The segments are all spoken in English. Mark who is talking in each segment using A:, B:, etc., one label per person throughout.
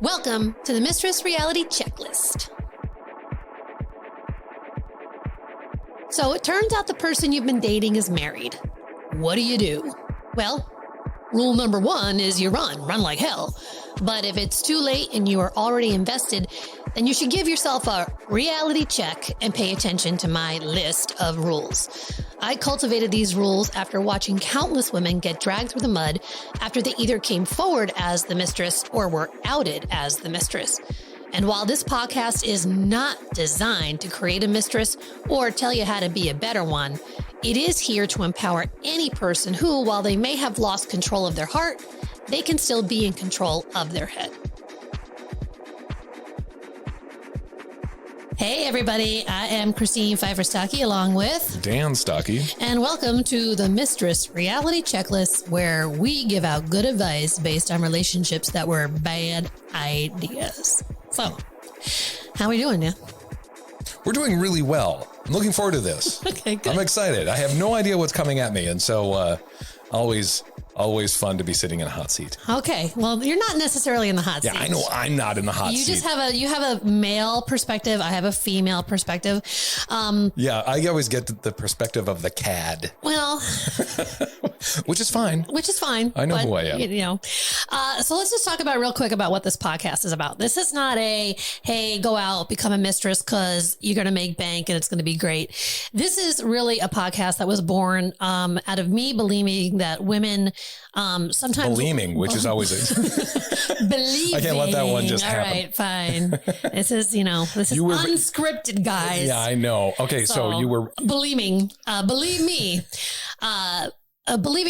A: Welcome to the Mistress Reality Checklist. So it turns out the person you've been dating is married. What do? Well, rule number one is you run like hell. But if it's too late and you are already invested, then you should give yourself a reality check and pay attention to my list of rules. I cultivated these rules after watching countless women get dragged through the mud after they either came forward as the mistress or were outed as the mistress. And while this podcast is not designed to create a mistress or tell you how to be a better one, it is here to empower any person who, while they may have lost control of their heart, they can still be in control of their head. Hey, everybody. I am Christine Pfeiffer-Stocky along with
B: Dan Stocky.
A: And welcome to the Mistress Reality Checklist, where we give out good advice based on relationships that were bad ideas. So, how are we doing, Dan?
B: We're doing really well. I'm looking forward to this.
A: Okay, good.
B: I'm excited. I have no idea what's coming at me. And so always fun to be sitting in a hot seat.
A: Okay. Well, you're not necessarily in the hot seat.
B: Yeah, I know I'm not in the hot seat.
A: You just have a male perspective. I have a female perspective.
B: Yeah, I always get the perspective of the cad.
A: Well,
B: which is fine. I know who I am.
A: So let's just talk about real quick about what this podcast is about. This is not hey, go out, become a mistress because you're going to make bank and it's going to be great. This is really a podcast that was born out of me believing that women sometimes
B: which is always
A: believing.
B: I can't let that one just happen.
A: All right, fine. This is unscripted, guys.
B: Yeah, I know. Okay, so you were
A: believing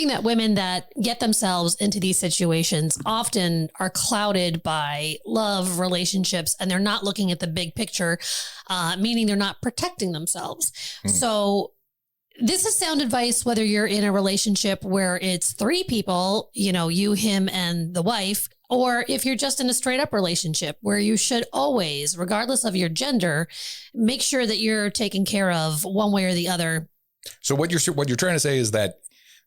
A: that women that get themselves into these situations often are clouded by love relationships and they're not looking at the big picture, meaning they're not protecting themselves. So this is sound advice, whether you're in a relationship where it's three people, you, him, and the wife, or if you're just in a straight up relationship where you should always, regardless of your gender, make sure that you're taken care of one way or the other. So
B: what you're trying to say is that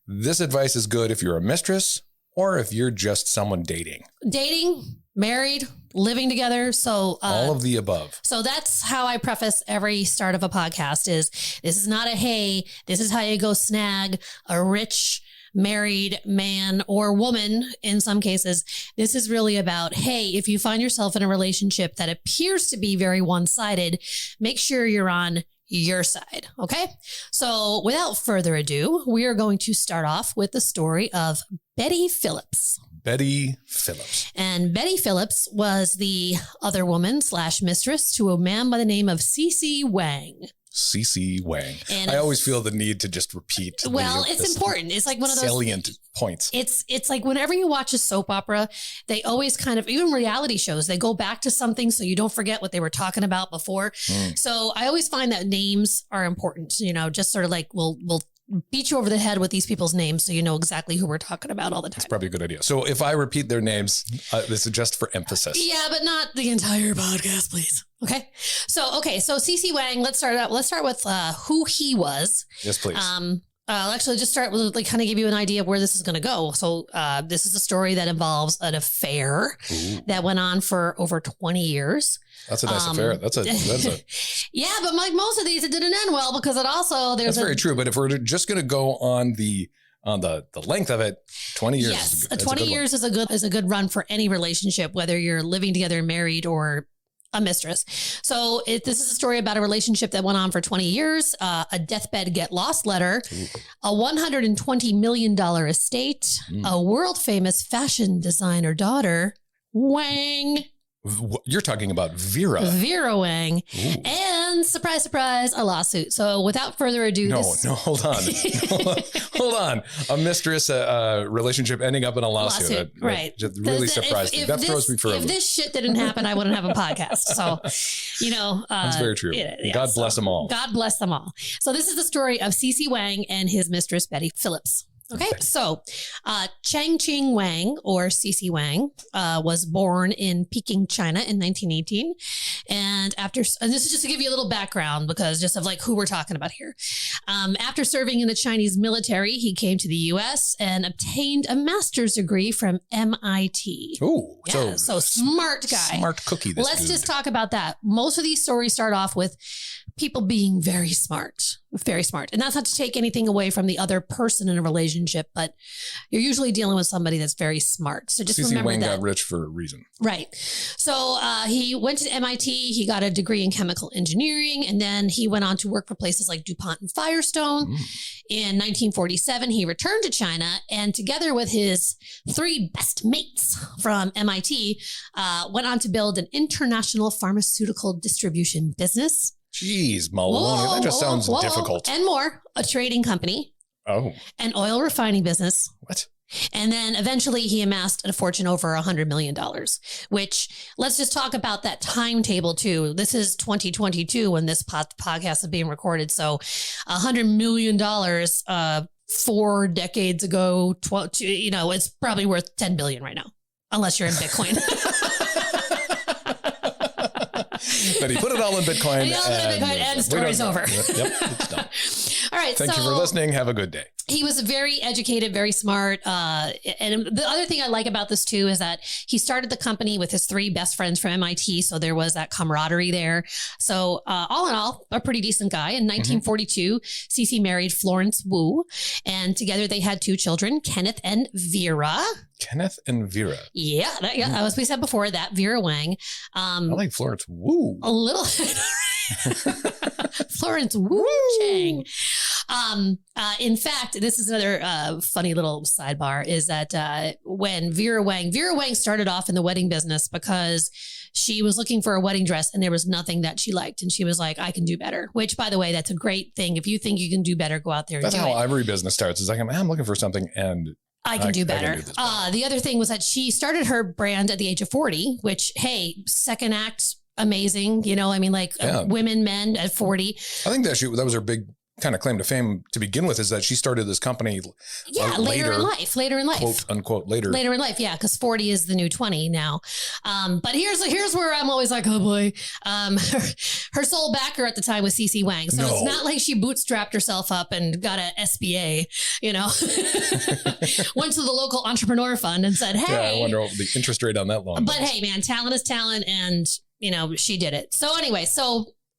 B: this advice is good if you're a mistress or if you're just someone dating, married, living together. So all of the above.
A: So that's how I preface every start of a podcast is this is not hey, this is how you go snag a rich married man or woman. In some cases, this is really about, hey, if you find yourself in a relationship that appears to be very one-sided, make sure you're on your side. Okay. So without further ado, we are going to start off with the story of Betty Phillips.
B: Betty Phillips.
A: And Betty Phillips was the other woman / mistress to a man by the name of CC Wang.
B: CC Wang. And I always feel the need to just repeat.
A: Well, it's important. It's like one of those
B: salient points.
A: It's like whenever you watch a soap opera, they always kind of, even reality shows, they go back to something so you don't forget what they were talking about before. So I always find that names are important, just sort of like we'll beat you over the head with these people's names so you know exactly who we're talking about all the time.
B: That's probably a good idea. So if I repeat their names, this is just for emphasis.
A: Yeah, but not the entire podcast, please. Okay. So CC Wang, let's start with who he was.
B: Yes, please.
A: I'll actually just start with kind of give you an idea of where this is going to go. So this is a story that involves an affair that went on for over 20 years.
B: That's a nice affair. That's a
A: yeah, but like most of these, it didn't end well because it also
B: that's very true. But if we're just going to go on the length of it, 20 years.
A: Yes, 20 years is a good run for any relationship, whether you're living together, married, or a mistress. So this is a story about a relationship that went on for 20 years, a deathbed get lost letter, a $120 million estate, a world famous fashion designer daughter, Wang.
B: You're talking about Vera
A: Wang. Ooh. And surprise, surprise, a lawsuit. So without further ado.
B: Hold on. A mistress, a relationship ending up in a lawsuit.
A: Right.
B: Just really surprised me. That throws me for a loop.
A: If this shit didn't happen, I wouldn't have a podcast. So,
B: that's very true. God bless them all.
A: God bless them all. So this is the story of CC Wang and his mistress, Betty Phillips. Okay, so CC Wang, or CC Wang, was born in Peking, China in 1918. And this is just to give you a little background because just of like who we're talking about here. After serving in the Chinese military, he came to the U.S. and obtained a master's degree from MIT.
B: Oh,
A: yeah, so smart guy.
B: Smart cookie.
A: Let's just talk about that. Most of these stories start off with people being very smart. And that's not to take anything away from the other person in a relationship, but you're usually dealing with somebody that's very smart. So just remember
B: CC Wang
A: that.
B: got rich for a reason.
A: Right. So he went to MIT. He got a degree in chemical engineering, and then he went on to work for places like DuPont and Firestone. In 1947, he returned to China, and together with his 3 best mates from MIT, went on to build an international pharmaceutical distribution business.
B: Jeez, Maloney, that just sounds difficult.
A: And more, a trading company.
B: Oh.
A: An oil refining business.
B: What?
A: And then eventually he amassed a fortune over $100 million, which let's just talk about that timetable too. This is 2022 when this podcast is being recorded. So $100 million 4 decades ago, it's probably worth 10 billion right now, unless you're in Bitcoin.
B: But he put it all in Bitcoin.
A: And story's over.
B: Yep, it's done.
A: All right.
B: Thank you for listening. Have a good day.
A: He was very educated, very smart. And the other thing I like about this too is that he started the company with his 3 best friends from MIT. So there was that camaraderie there. So all in all, a pretty decent guy. In 1942, CC married Florence Wu, and together they had 2 children, Kenneth and Vera.
B: Kenneth and Vera.
A: Yeah. As we said before, that Vera Wang.
B: I like Florence Wu.
A: A little. Florence Wu Chang. In fact, this is another funny little sidebar is that when Vera Wang started off in the wedding business because she was looking for a wedding dress and there was nothing that she liked. And she was like, I can do better, which by the way, that's a great thing. If you think you can do better, go out there and do it.
B: That's how every business starts. It's like, I'm looking for something and
A: I can do better. The other thing was that she started her brand at the age of 40, which, hey, second act, amazing. Women, men at 40.
B: I think that was her big kind of claim to fame to begin with, is that she started this company
A: later in life,
B: quote unquote later
A: in life. Yeah. Cause 40 is the new 20 now. But here's where I'm always like, oh boy, her sole backer at the time was CC Wang. So it's not like she bootstrapped herself up and got a SBA, went to the local entrepreneur fund and said, hey,
B: I wonder what the interest rate on that loan.
A: But hey, man, talent is talent. And she did it. So anyway,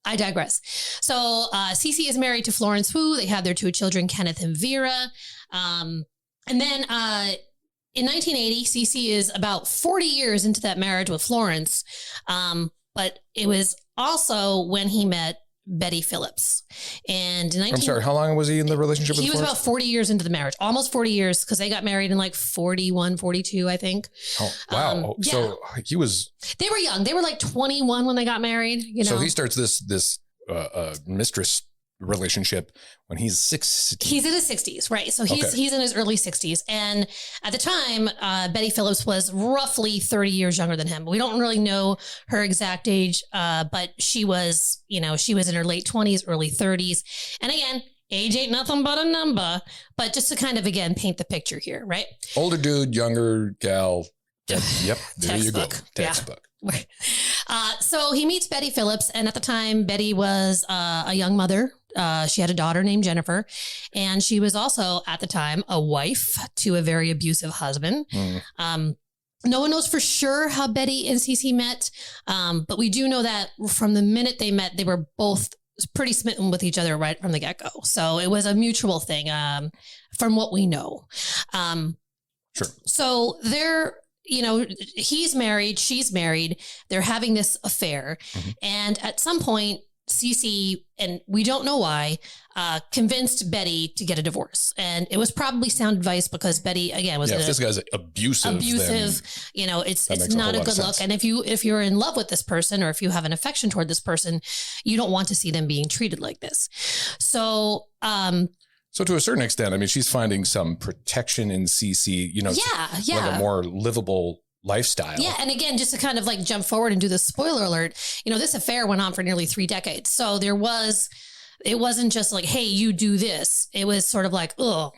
A: I digress. So CC is married to Florence Wu. They have their 2 children, Kenneth and Vera. And then in 1980, CC is about 40 years into that marriage with Florence. But it was also when he met Betty Phillips. And
B: I'm sorry, how long was he in the relationship with Florence?
A: He was about 40 years into the marriage, almost 40 years, because they got married in like 41, 42, I think.
B: Oh, wow. Yeah. So
A: they were young. They were like 21 when they got married.
B: So he starts this mistress relationship when he's 60.
A: He's in his 60s, right? So he's in his early 60s. And at the time, Betty Phillips was roughly 30 years younger than him. We don't really know her exact age, but she was in her late 20s, early 30s. And again, age ain't nothing but a number, but just to kind of, again, paint the picture here, right?
B: Older dude, younger gal. Yep. There you go. Textbook.
A: Yeah. So he meets Betty Phillips. And at the time, Betty was a young mother. She had a daughter named Jennifer. And she was also, at the time, a wife to a very abusive husband. No one knows for sure how Betty and CC met. But we do know that from the minute they met, they were both pretty smitten with each other right from the get-go. So it was a mutual thing from what we know.
B: Sure.
A: So he's married, she's married, they're having this affair. And at some point, CC, and we don't know why, convinced Betty to get a divorce. And it was probably sound advice because Betty, again, was
B: if this guy's abusive,
A: it's not a good look. And if you're in love with this person, or if you have an affection toward this person, you don't want to see them being treated like this. So
B: to a certain extent, she's finding some protection in CC, like a more livable lifestyle.
A: Yeah. And again, just to kind of like jump forward and do the spoiler alert, this affair went on for nearly 3 decades. So there was it wasn't just like, hey, you do this. It was sort of like, oh,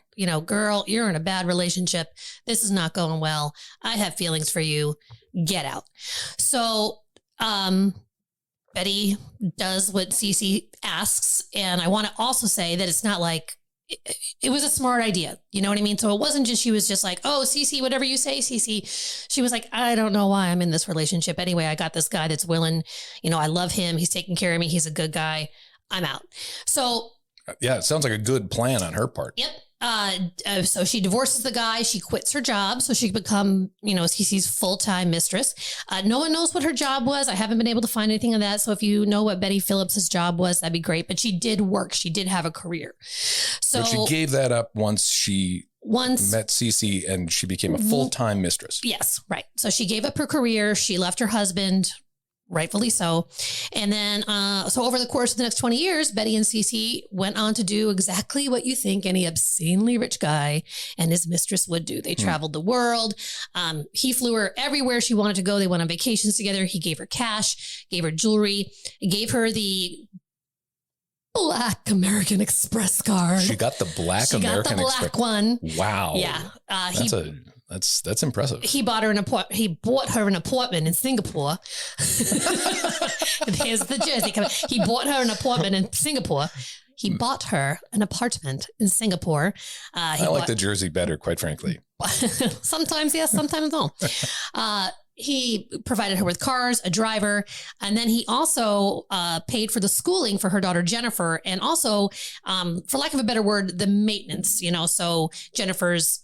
A: girl, you're in a bad relationship. This is not going well. I have feelings for you. Get out. So, Betty does what CC asks. And I want to also say that it's not like, it was a smart idea. You know what I mean? So it wasn't just, she was just like, oh, CC, whatever you say, CC. She was like, I don't know why I'm in this relationship. Anyway, I got this guy that's willing, I love him. He's taking care of me. He's a good guy. I'm out. So.
B: Yeah, it sounds like a good plan on her part.
A: Yep. So she divorces the guy. She quits her job so she could become, CC's full-time mistress. No one knows what her job was. I haven't been able to find anything on that. So if you know what Betty Phillips's job was, that'd be great. But she did work. She did have a career. So
B: but she gave that up once she met CC and she became a full-time mistress.
A: Yes, right. So she gave up her career. She left her husband. Rightfully so. And then, so over the course of the next 20 years, Betty and CC went on to do exactly what you think any obscenely rich guy and his mistress would do. They traveled the world. He flew her everywhere she wanted to go. They went on vacations together. He gave her cash, gave her jewelry, gave her the Black American Express card.
B: She got the Black American Express.
A: She got the black one.
B: Wow.
A: Yeah.
B: That's impressive.
A: He bought her an apartment in Singapore. There's the jersey coming. He bought her an apartment in Singapore. He bought her an apartment in Singapore.
B: I like the jersey better, quite frankly.
A: Sometimes yes, sometimes no. He provided her with cars, a driver, and then he also paid for the schooling for her daughter, Jennifer, and also, for lack of a better word, the maintenance, so Jennifer's,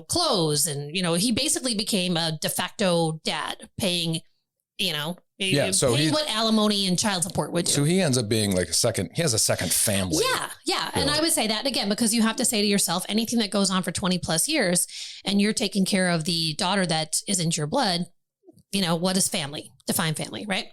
A: clothes. And, he basically became a de facto dad paying, what alimony and child support would do.
B: So he ends up being like he has a second family.
A: Yeah. And I would say that again, because you have to say to yourself, anything that goes on for 20 plus years and you're taking care of the daughter that isn't your blood, what is family? Define family, right?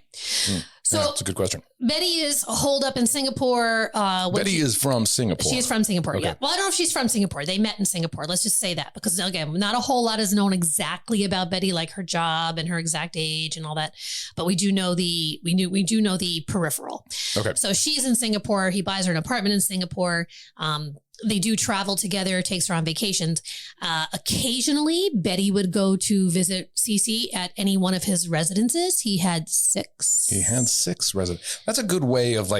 A: So
B: that's a good question.
A: Betty is holed up in Singapore.
B: Betty is from Singapore.
A: She is from Singapore, okay. Yeah. Well, I don't know if she's from Singapore. They met in Singapore. Let's just say that because, again, not a whole lot is known exactly about Betty, like her job and her exact age and all that. But we do know the peripheral.
B: Okay.
A: So she's in Singapore. He buys her an apartment in Singapore. They do travel together, takes her on vacations. Occasionally, Betty would go to visit CC at any one of his residences. He had 6.
B: He had 6 residents. That's a good way of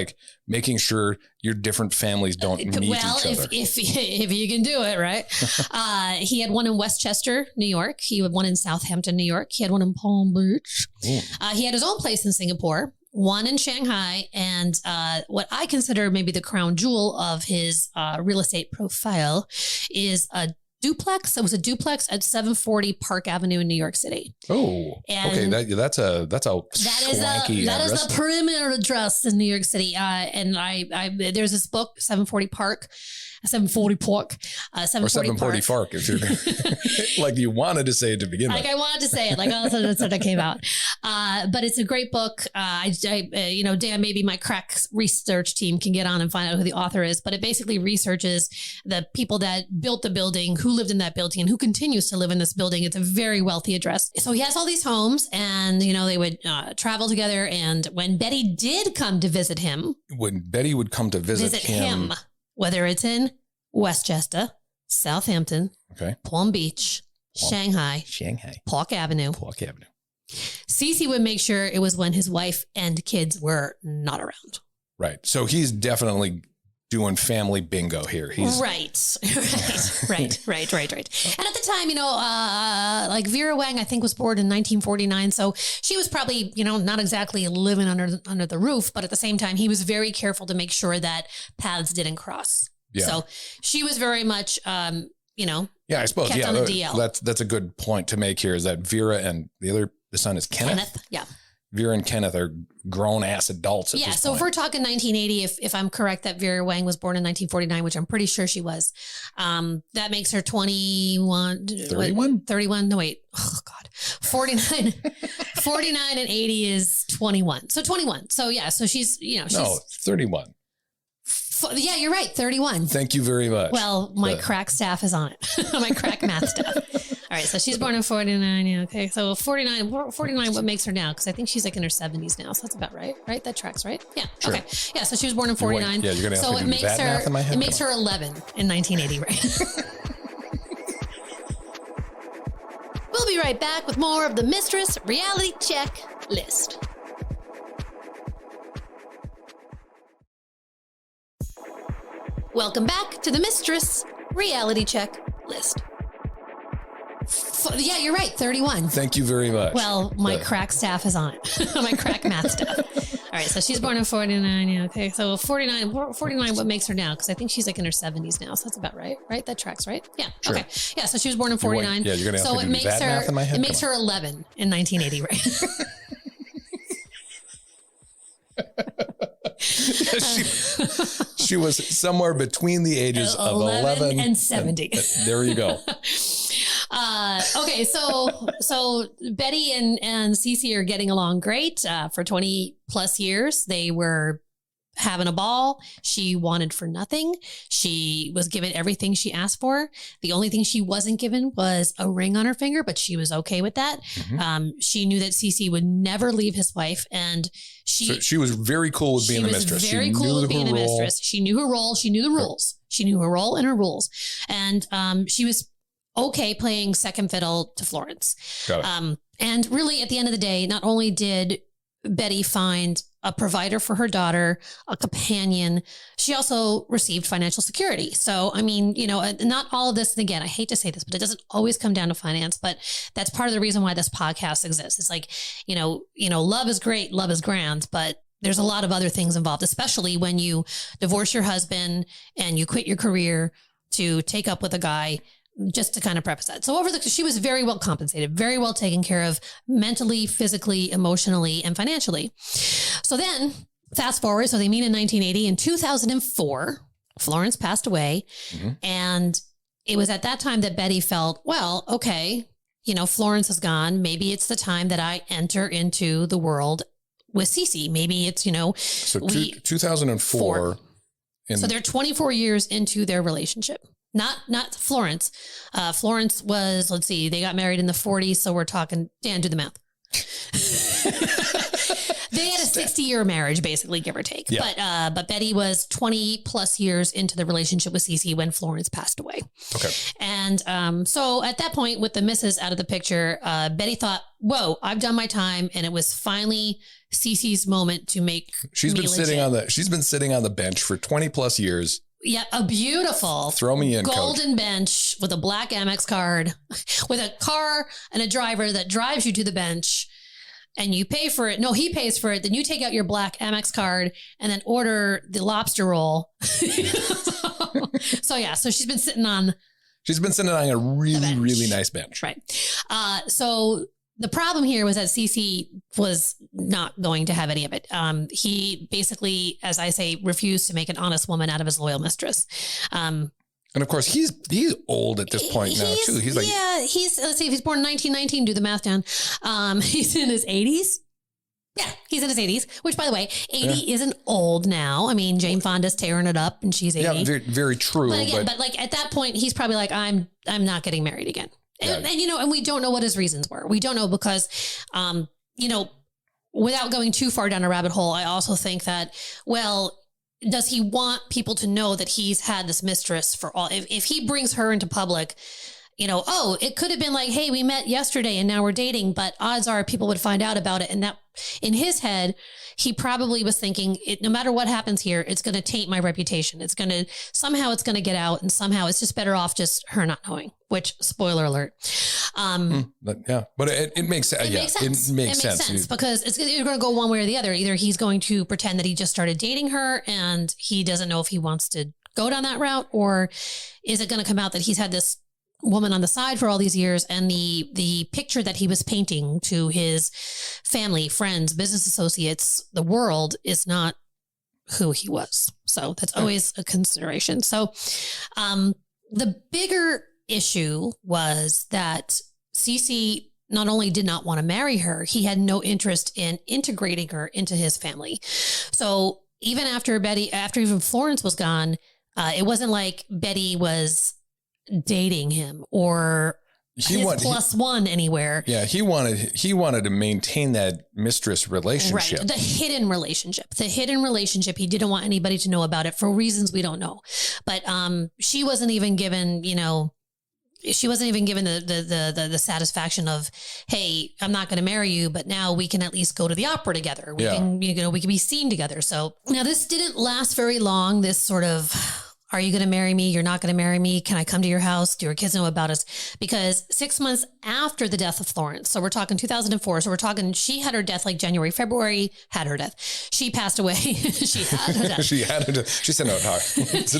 B: making sure your different families don't meet each other.
A: If you can do it, right? He had one in Westchester, New York. He had one in Southampton, New York. He had one in Palm Beach. He had his own place in Singapore, one in Shanghai, and what I consider maybe the crown jewel of his real estate profile is a duplex. It was a duplex at 740 Park Avenue in New York City.
B: Oh, and okay. That's a swanky
A: that
B: address.
A: Is the perimeter address in New York City. And I there's this book, 740 Park. 740 Park,
B: 740 Park, if you're like you wanted to say it to begin with.
A: Like I wanted to say it, like all of a sudden it sort of came out. But it's a great book. Dan, maybe my crack research team can get on and find out who the author is. But it basically researches the people that built the building, who lived in that building, and who continues to live in this building. It's a very wealthy address. So he has all these homes, and they would travel together. And when Betty did come to visit him, whether it's in Westchester, Southampton, Palm Beach, Shanghai, Park Avenue. CC would make sure it was when his wife and kids were not around.
B: Right. So he's definitely doing family bingo here. He's
A: right. And at the time, like Vera Wang, I think was born in 1949. So she was probably, not exactly living under the roof, but at the same time, he was very careful to make sure that paths didn't cross. Yeah. So she was very much,
B: yeah, I suppose.
A: Kept on the DL.
B: That's a good point to make here is that Vera and the son is Kenneth.
A: Yeah.
B: Vera and Kenneth are grown ass adults. At this
A: so
B: point.
A: if we're talking 1980, if I'm correct that Vera Wang was born in 1949, which I'm pretty sure she was, that makes her 21.
B: 31?
A: 31. No, wait. Oh God. 49. 49 and 80 is 21. So 21. So yeah. So she's,
B: no, 31.
A: Yeah, you're right. 31.
B: Thank you very much.
A: Well, my crack staff is on it. My crack math staff. right. So she's born in 49. Yeah. Okay. So 49, what makes her now? Because I think she's like in her 70s now. So that's about right. Right. That tracks, right? Yeah.
B: Sure.
A: Okay. Yeah. So she was born in 49.
B: You're going to
A: so
B: have to do that math in my head.
A: It makes her 11 in 1980, right? We'll be right back with more of the Mistress Reality Check List. Welcome back to the Mistress Reality Check List. Yeah, you're right. 31.
B: Thank you very much.
A: Well, my crack staff is on it. My crack math staff. All right. So she's born in 49. Yeah. Okay. So 49, what makes her now? Because I think she's like in her 70s now. So that's about right. Right. That tracks, right? Yeah.
B: Sure.
A: Okay. Yeah. So she was born in 49.
B: You're going to have to do that math in my head.
A: It makes her 11 in 1980, right?
B: She was somewhere between the ages of 11
A: and 70.
B: There you go.
A: Okay, so Betty and CC are getting along great. For 20 plus years, they were having a ball. She wanted for nothing. She was given everything she asked for. The only thing she wasn't given was a ring on her finger, but she was okay with that. Mm-hmm. She knew that CC would never leave his wife, and she was
B: very cool with being a mistress.
A: She was very cool with being a mistress. She knew her role. She knew the rules. She knew her role and her rules, and she was okay playing second fiddle to Florence.
B: Got it.
A: And really, at the end of the day, not only did Betty find a provider for her daughter, a companion, she also received financial security. So, I mean, not all of this, and again, I hate to say this, but it doesn't always come down to finance, but that's part of the reason why this podcast exists. It's like, love is great, love is grand, but there's a lot of other things involved, especially when you divorce your husband and you quit your career to take up with a guy. Just to kind of preface that. So she was very well compensated, very well taken care of mentally, physically, emotionally, and financially. So then fast forward. So they meet in 1980. In 2004, Florence passed away. Mm-hmm. And it was at that time that Betty felt, well, okay, Florence is gone. Maybe it's the time that I enter into the world with CC. Maybe it's,
B: So 2004.
A: So they're 24 years into their relationship. Not Florence. Florence was, let's see, they got married in the 40s. So we're talking, Dan, do the math. They had a 60-year marriage, basically, give or take. Yeah. But Betty was 20 plus years into the relationship with CC when Florence passed away.
B: Okay.
A: And so at that point, with the missus out of the picture, Betty thought, whoa, I've done my time. And it was finally CC's moment to make
B: She's been sitting on the bench for 20 plus years.
A: Yeah, a beautiful
B: throw me in
A: golden
B: coach.
A: bench with a black Amex card, with a car and a driver that drives you to the bench, and you pay for it. No, he pays for it. Then you take out your black Amex card and then order the lobster roll. So she's been sitting on
B: a really nice bench.
A: Right. So the problem here was that CC was not going to have any of it. He basically, as I say, refused to make an honest woman out of his loyal mistress.
B: And of course, he's old at this point now too.
A: Let's see, if he's born in 1919, do the math down. He's in his 80s. Yeah, he's in his 80s, which, by the way, 80 isn't old now. I mean, Jane Fonda's tearing it up and she's 80.
B: Yeah, very, very true.
A: But again, like at that point, he's probably like, I'm not getting married again. And we don't know what his reasons were. We don't know because, without going too far down a rabbit hole, I also think that, well, does he want people to know that he's had this mistress for all? If he brings her into public, it could have been like, hey, we met yesterday and now we're dating, but odds are people would find out about it. And that in his head, he probably was thinking no matter what happens here, it's going to taint my reputation. Somehow it's going to get out, and somehow it's just better off just her not knowing, which spoiler alert.
B: But it makes sense. It makes sense
A: because it's going to go one way or the other. Either he's going to pretend that he just started dating her and he doesn't know if he wants to go down that route, or is it going to come out that he's had this woman on the side for all these years, and the picture that he was painting to his family, friends, business associates, the world is not who he was. So that's always a consideration. So the bigger issue was that CC not only did not want to marry her, he had no interest in integrating her into his family. So even after even Florence was gone, it wasn't like Betty was dating him or plus one anywhere.
B: Yeah, he wanted to maintain that mistress relationship.
A: Right. The hidden relationship. He didn't want anybody to know about it for reasons we don't know. But she wasn't even given, the satisfaction of, hey, I'm not going to marry you, but now we can at least go to the opera together. We can be seen together. So now this didn't last very long. This sort of, are you going to marry me? You're not going to marry me. Can I come to your house? Do your kids know about us? Because 6 months after the death of Florence, so we're talking 2004. So we're talking, she had her death like January, February, had her death. She passed away. She had her death.
B: She sent out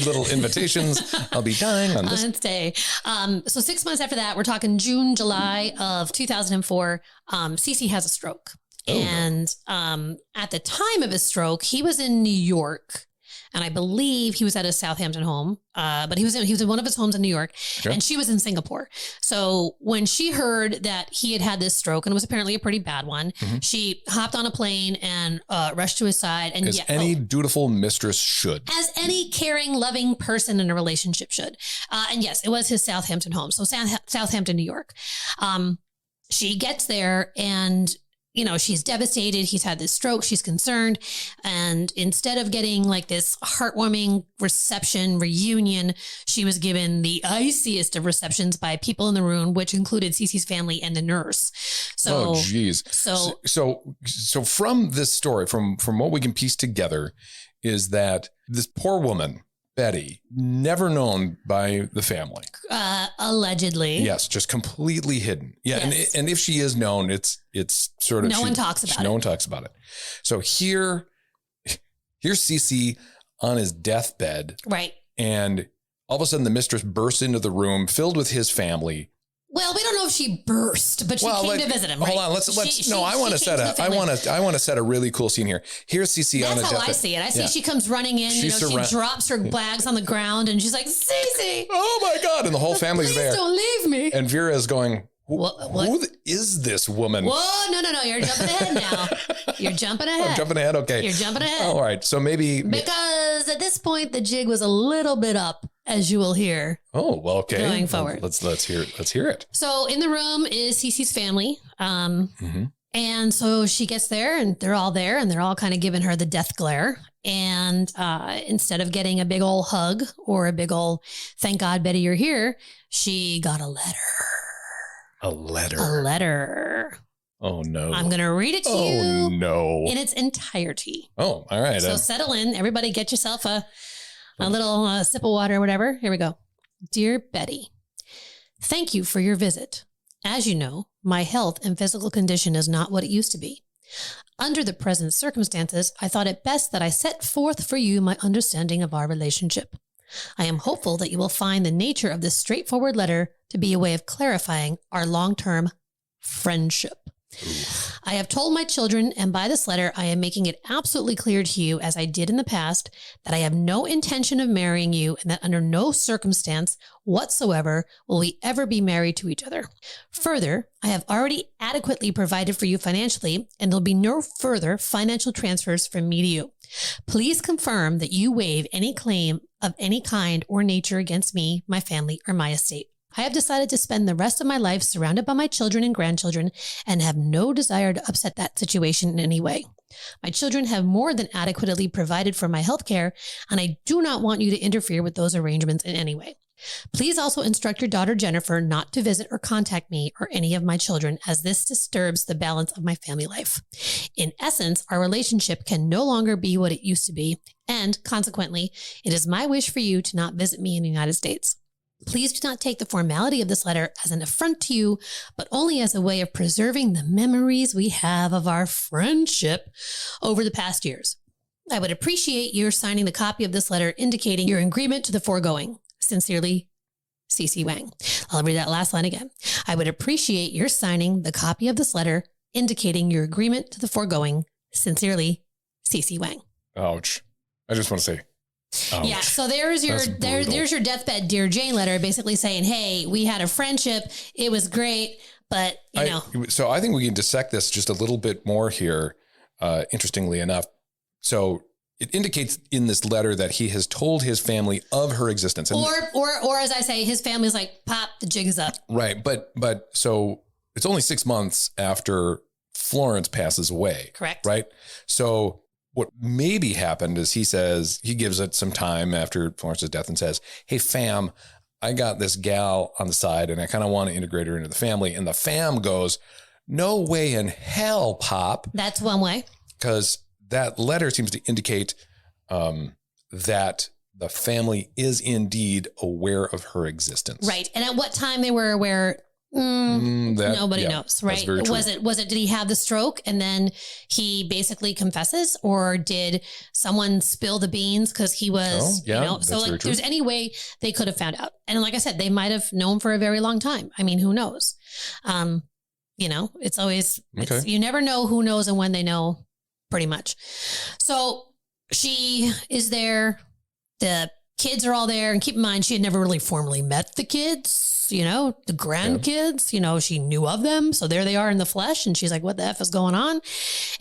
B: little invitations. I'll be dying on this
A: day. So 6 months after that, we're talking June, July of 2004. CC has a stroke. And at the time of his stroke, he was in New York. And I believe he was at his Southampton home, but he was in one of his homes in New York, and she was in Singapore. So when she heard that he had this stroke, and it was apparently a pretty bad one, she hopped on a plane and rushed to his side. And
B: as any dutiful mistress should,
A: as any caring, loving person in a relationship should. And yes, it was his Southampton home, so Southampton, New York. She gets there and, she's devastated. He's had this stroke. She's concerned. And instead of getting like this heartwarming reception reunion, she was given the iciest of receptions by people in the room, which included Cece's family and the nurse. So,
B: geez. So from this story, from what we can piece together, is that this poor woman, Betty, never known by the family.
A: Allegedly.
B: Yes, just completely hidden. Yeah, yes. and if she is known, it's sort of...
A: No one talks about it.
B: No one talks about it. So here's CC on his deathbed.
A: Right.
B: And all of a sudden the mistress bursts into the room filled with his family.
A: Well, we don't know if she burst, but she came to visit him. Right?
B: Hold on, I want to set a really cool scene here. Here's CC on a deathbed. That's how I
A: see it. I see she comes running in. She drops her bags on the ground, and she's like, "CC,
B: oh my God!" And the whole family's there.
A: Please don't leave me.
B: And Vera is going, Who is this woman?
A: Whoa, no. You're jumping ahead now. You're jumping ahead.
B: I'm jumping ahead. Okay.
A: You're jumping ahead.
B: All right. So maybe.
A: Because at this point, the jig was a little bit up, as you will hear.
B: Oh, well, okay.
A: Going forward.
B: Let's hear it.
A: So in the room is Cece's family. And so she gets there and they're all there and they're all kind of giving her the death glare. And instead of getting a big old hug or a big old, thank God, Betty, you're here, she got a letter.
B: A letter. Oh, no.
A: I'm going to read it to you.
B: Oh, no.
A: In its entirety.
B: Oh, all right.
A: So settle in. Everybody get yourself a little sip of water or whatever. Here we go. Dear Betty, thank you for your visit. As you know, my health and physical condition is not what it used to be. Under the present circumstances, I thought it best that I set forth for you my understanding of our relationship. I am hopeful that you will find the nature of this straightforward letter to be a way of clarifying our long-term friendship. Ooh. I have told my children, and by this letter, I am making it absolutely clear to you, as I did in the past, that I have no intention of marrying you and that under no circumstance whatsoever will we ever be married to each other. Further, I have already adequately provided for you financially, and there'll be no further financial transfers from me to you. Please confirm that you waive any claim of any kind or nature against me, my family, or my estate. I have decided to spend the rest of my life surrounded by my children and grandchildren and have no desire to upset that situation in any way. My children have more than adequately provided for my health care, and I do not want you to interfere with those arrangements in any way. Please also instruct your daughter Jennifer not to visit or contact me or any of my children, as this disturbs the balance of my family life. In essence, our relationship can no longer be what it used to be, and consequently, it is my wish for you to not visit me in the United States. Please do not take the formality of this letter as an affront to you, but only as a way of preserving the memories we have of our friendship over the past years. I would appreciate your signing the copy of this letter indicating your agreement to the foregoing. Sincerely, CC Wang. I'll read that last line again. I would appreciate your signing the copy of this letter indicating your agreement to the foregoing. Sincerely, CC Wang.
B: Ouch. I just want to say, ouch.
A: Yeah, so there's your deathbed Dear Jane letter, basically saying, hey, we had a friendship. It was great, but, you know.
B: So I think we can dissect this just a little bit more here, interestingly enough. So it indicates in this letter that he has told his family of her existence. And
A: or as I say, his family's like, pop, the jig is up.
B: Right. But so it's only 6 months after Florence passes away.
A: Correct.
B: Right. So what maybe happened is he gives it some time after Florence's death and says, hey, fam, I got this gal on the side and I kind of want to integrate her into the family. And the fam goes, no way in hell, Pop.
A: That's one way.
B: Because that letter seems to indicate that the family is indeed aware of her existence.
A: Right. And at what time they were aware, nobody knows, right? Was it, did he have the stroke and then he basically confesses, or did someone spill the beans because he was, so like there's any way they could have found out. And like I said, they might have known for a very long time. I mean, who knows? It's always, you never know who knows and when they know. Pretty much. So she is there. The kids are all there. And keep in mind, she had never really formally met the kids, the grandkids, she knew of them. So there they are in the flesh. And she's like, what the F is going on?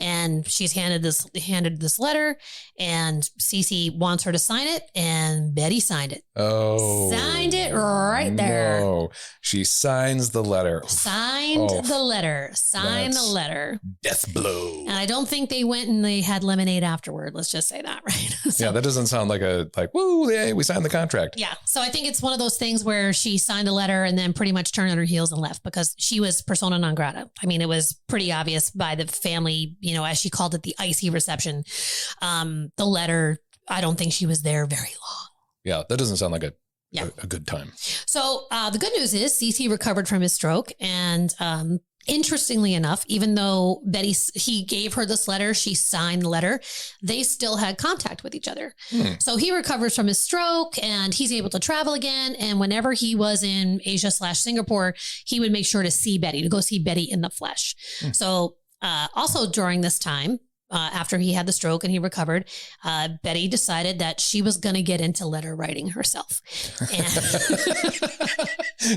A: And she's handed this letter, and CC wants her to sign it. And Betty signed it.
B: Oh,
A: signed it right there.
B: No, she signs the letter.
A: Signed the letter.
B: Death blow.
A: And I don't think they went and they had lemonade afterward. Let's just say that, right?
B: So, that doesn't sound like woo, yay, we signed the contract.
A: Yeah. So I think it's one of those things where she signed a letter and then pretty much turned on her heels and left because she was persona non grata. I mean, it was pretty obvious by the family, as she called it, the icy reception. The letter, I don't think she was there very long. Yeah.
B: That doesn't sound like a good time.
A: So the good news is CC recovered from his stroke. And interestingly enough, even though he gave her this letter, she signed the letter, they still had contact with each other. So he recovers from his stroke and he's able to travel again. And whenever he was in Asia/Singapore, he would make sure to go see Betty in the flesh. So also during this time, after he had the stroke and he recovered, Betty decided that she was going to get into letter writing herself. And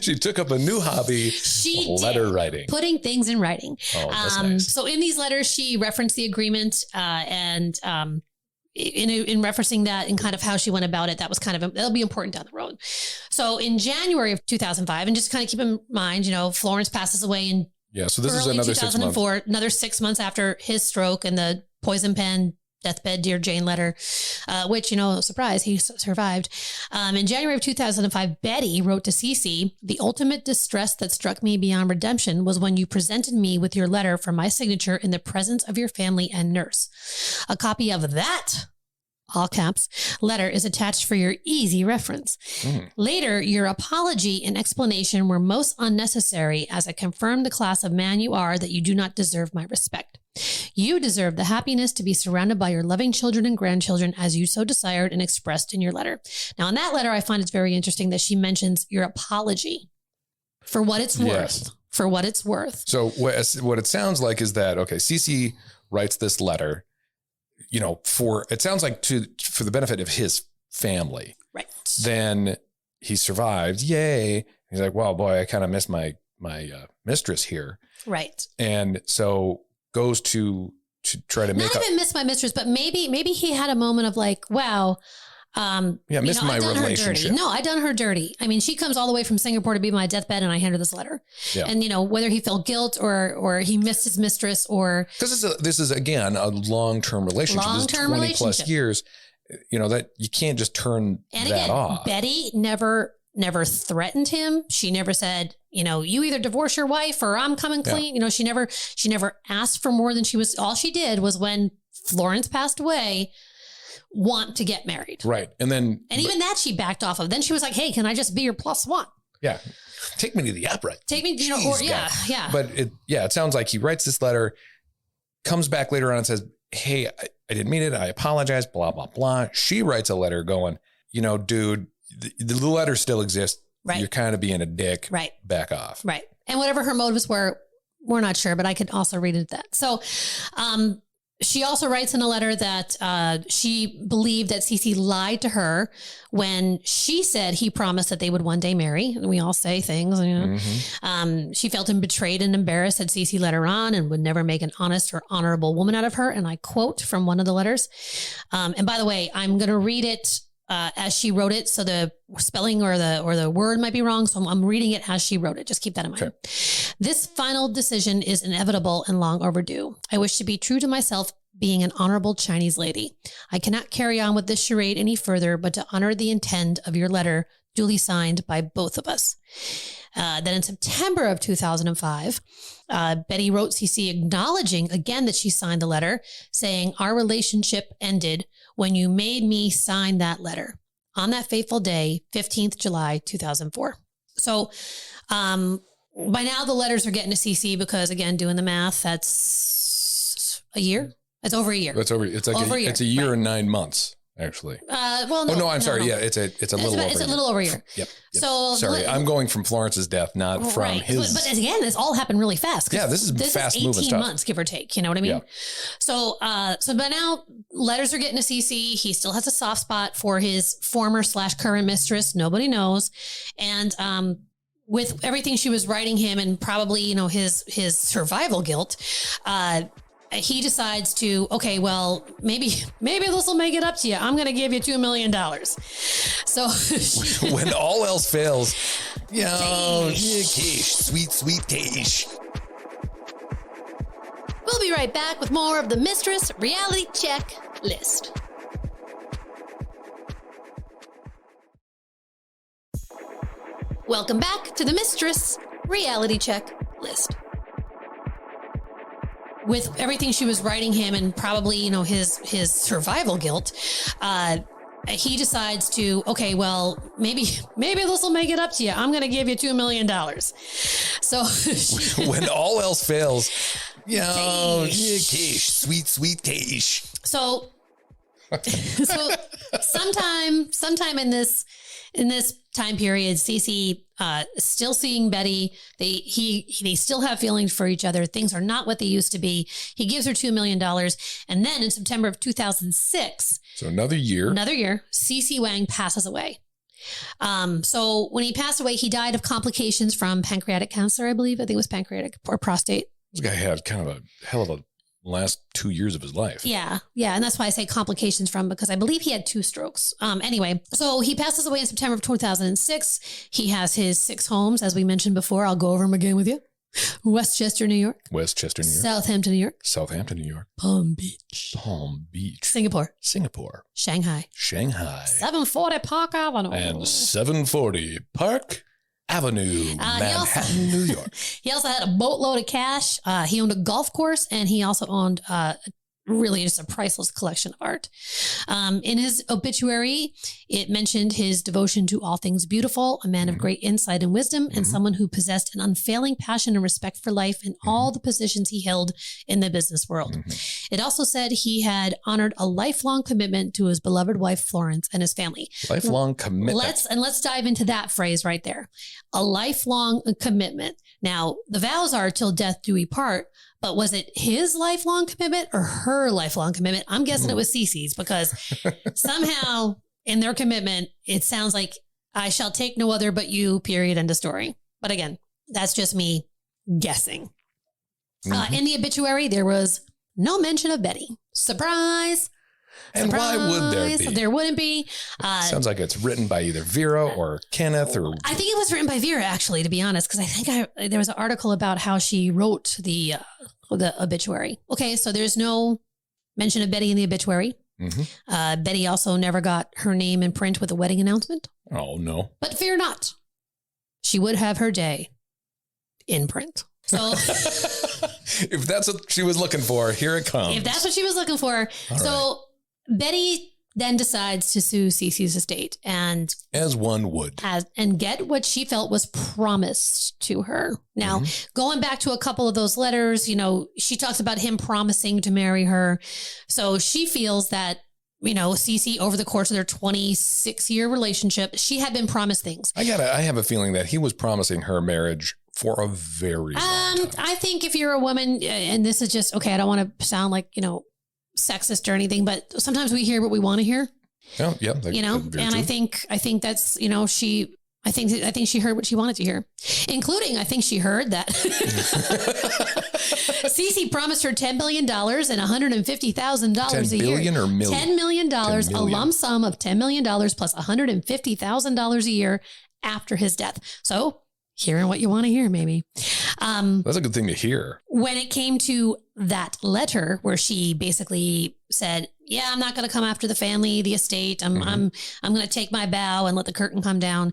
B: she took up a new hobby, letter writing.
A: Putting things in writing.
B: Oh, that's nice.
A: So in these letters, she referenced the agreement and in referencing that and kind of how she went about it, that'll be important down the road. So in January of 2005, and just kind of keep in mind, Florence passes away in
B: so this is another 6 months.
A: Another 6 months after his stroke and the poison pen, deathbed, Dear Jane letter, which, surprise, he survived. In January of 2005, Betty wrote to CC, the ultimate distress that struck me beyond redemption was when you presented me with your letter for my signature in the presence of your family and nurse. A copy of that, all caps, letter is attached for your easy reference. Later, your apology and explanation were most unnecessary as I confirmed the class of man you are that you do not deserve my respect. You deserve the happiness to be surrounded by your loving children and grandchildren as you so desired and expressed in your letter. Now, in that letter, I find it's very interesting that she mentions your apology for what it's worth. For what it's worth.
B: So what it sounds like is that, CC writes this letter, it sounds like for the benefit of his family.
A: Right.
B: Then he survived. Yay. He's like, wow, boy, I kind of miss my mistress here.
A: Right.
B: And so goes to try to
A: not even miss my mistress, but maybe he had a moment of like, wow.
B: Miss my relationship.
A: No, I done her dirty. I mean, she comes all the way from Singapore to be my deathbed and I hand her this letter. Yeah. And, whether he felt guilt or he missed his mistress or.
B: Because this is again, a long-term relationship.
A: Long-term
B: 20 plus years, that you can't just turn that off.
A: Betty never threatened him. She never said, you either divorce your wife or I'm coming clean. Yeah. She never asked for more than all she did was when Florence passed away, want to get married.
B: Right. And even
A: that she backed off of. Then she was like, hey, can I just be your plus one?
B: Yeah. Take me to the opera.
A: Take me, yeah.
B: But it sounds like he writes this letter, comes back later on and says, hey, I didn't mean it. I apologize, blah, blah, blah. She writes a letter going, dude, the letter still exists. Right. You're kind of being a dick.
A: Right.
B: Back off.
A: Right. And whatever her motives were, we're not sure, but I could also read it that. So, She also writes in a letter that she believed that CC lied to her when she said he promised that they would one day marry. And we all say things, you know. She felt him betrayed and embarrassed that CC let her on and would never make an honest or honorable woman out of her. And I quote from one of the letters. And by the way, I'm going to read it as she wrote it. So the spelling or the word might be wrong. So I'm reading it as she wrote it. Just keep that in mind. Okay. This final decision is inevitable and long overdue. I wish to be true to myself, being an honorable Chinese lady. I cannot carry on with this charade any further, but to honor the intent of your letter duly signed by both of us. Then in September of 2005, Betty wrote CC acknowledging again that she signed the letter, saying our relationship ended when you made me sign that letter on that fateful day, 15th July, 2004. So by now the letters are getting to CC because, again, doing the math, that's a year. It's over a year.
B: It's over. It's like over a year. It's a year and 9 months, actually.
A: Well, no.
B: Oh, no, I'm sorry. No. Yeah, it's a little over a year.
A: It's a little over a year.
B: Yep. So sorry, I'm going from Florence's death, not from his.
A: But again, this all happened really fast.
B: Yeah, this is fast moving stuff.
A: 18 months, give or take. You know what I mean? Yeah. So by now letters are getting to CC. He still has a soft spot for his former / current mistress. Nobody knows. And, with everything she was writing him and probably, you know, his survival guilt, he decides to, okay, well, maybe this will make it up to you. I'm going to give you $2 million. So
B: when all else fails, you know, cash, sweet cash.
A: We'll be right back with more of the Mistress Reality Check List. Welcome back to the Mistress Reality Check List. With everything she was writing him and probably, you know, his survival guilt, he decides to, okay, well, maybe this will make it up to you. I'm going to give you $2 million. So
B: when all else fails, you know, cash, sweet cash.
A: So sometime in this time period, CC still seeing Betty. They still have feelings for each other. Things are not what they used to be. He gives her $2 million. And then in September of 2006,
B: so another year,
A: CC Wang passes away. So when he passed away, he died of complications from pancreatic cancer, I believe. I think it was pancreatic or prostate.
B: This guy had kind of a hell of a last 2 years of his life.
A: Yeah. And that's why I say complications from, because I believe he had 2 strokes. Anyway, so he passes away in September of 2006. He has his 6 homes, as we mentioned before. I'll go over them again with you. Westchester, New York. Southampton, New York. Palm Beach. Singapore. Shanghai. 740 Park Avenue.
B: And 740 Park Avenue, Manhattan, New York.
A: He also had a boatload of cash. He owned a golf course, and he also owned really just a priceless collection of art. In his obituary, it mentioned his devotion to all things beautiful, a man of great insight and wisdom, and someone who possessed an unfailing passion and respect for life in all the positions he held in the business world. It also said he had honored a lifelong commitment to his beloved wife, Florence, and his family.
B: Lifelong commitment.
A: Let's dive into that phrase right there. A lifelong commitment. Now, the vows are till death do we part, but was it his lifelong commitment or her lifelong commitment? I'm guessing it was CC's, because somehow in their commitment, it sounds like I shall take no other but you, period, end of story. But again, that's just me guessing. In the obituary, there was no mention of Betty. Surprise.
B: And why would there be?
A: There wouldn't be.
B: Sounds like it's written by either Vera or Kenneth, or
A: I think it was written by Vera, actually, to be honest, because I think there was an article about how she wrote the obituary. Okay, so there's no mention of Betty in the obituary. Betty also never got her name in print with a wedding announcement.
B: Oh, no.
A: But fear not. She would have her day in print. So
B: if that's what she was looking for, here it comes.
A: If that's what she was looking for. All so right. Betty then decides to sue CC's estate, and
B: as one would,
A: and get what she felt was promised to her. Now, going back to a couple of those letters, you know, she talks about him promising to marry her. So she feels that, you know, CC, over the course of their 26-year relationship, she had been promised things.
B: I have a feeling that he was promising her marriage for a very long time.
A: I think if you're a woman, and this is just, okay, I don't want to sound like, you know, sexist or anything, but sometimes we hear what we want to hear.
B: Oh, yeah.
A: And true. I think that's, I think she heard what she wanted to hear, including, I think she heard that CC promised her $10 million and $150,000 a year. $10 billion or million? $10 million, a lump sum of $10 million plus $150,000 a year after his death. So hearing what you want to hear, maybe.
B: That's a good thing to hear.
A: When it came to that letter where she basically said, yeah, I'm not going to come after the family, the estate. I'm going to take my bow and let the curtain come down.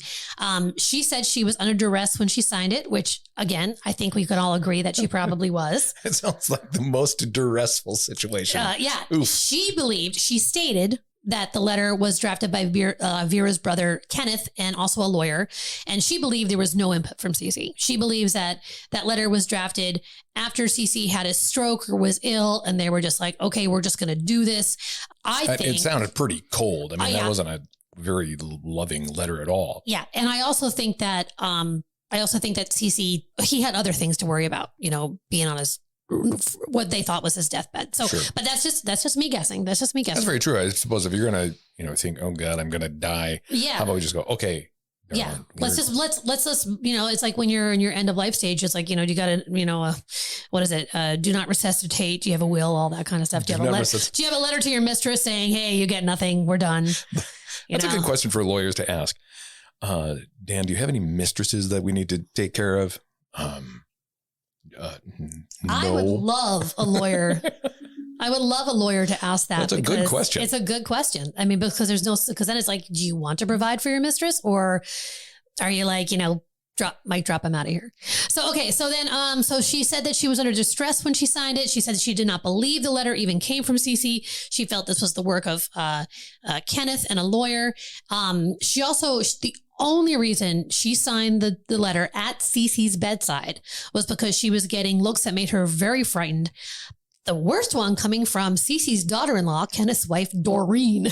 A: She said she was under duress when she signed it, which again, I think we could all agree that she probably was.
B: It sounds like the most duressful situation.
A: Yeah.
B: Oof.
A: She stated that the letter was drafted by Vera's brother, Kenneth, and also a lawyer. And she believed there was no input from CC. She believes that that letter was drafted after CC had a stroke or was ill. And they were just like, okay, we're just going to do this. I think
B: it sounded pretty cold. I mean, that wasn't a very loving letter at all.
A: Yeah. And I also think that, CC, he had other things to worry about, being on what they thought was his deathbed. So, sure. But that's just me guessing. That's
B: very true. I suppose if you're going to, think, oh God, I'm going to die.
A: Yeah.
B: How about we just go, okay.
A: Yeah. Let's it's like when you're in your end of life stage, it's like, you got to, what is it? Do not resuscitate. Do you have a will? All that kind of stuff. Do you have a letter to your mistress saying, hey, you get nothing. We're done.
B: That's a good question for lawyers to ask. Dan, do you have any mistresses that we need to take care of? No.
A: I would love a lawyer. I would love a lawyer to ask that.
B: That's a good question.
A: It's a good question. I mean, because then it's like, do you want to provide for your mistress, or are you like, drop him out of here? So, okay. So then, so she said that she was under distress when she signed it. She said she did not believe the letter even came from CC. She felt this was the work of Kenneth and a lawyer. The only reason she signed the letter at CC's bedside was because she was getting looks that made her very frightened. The worst one coming from CC's daughter-in-law, Kenneth's wife, Doreen.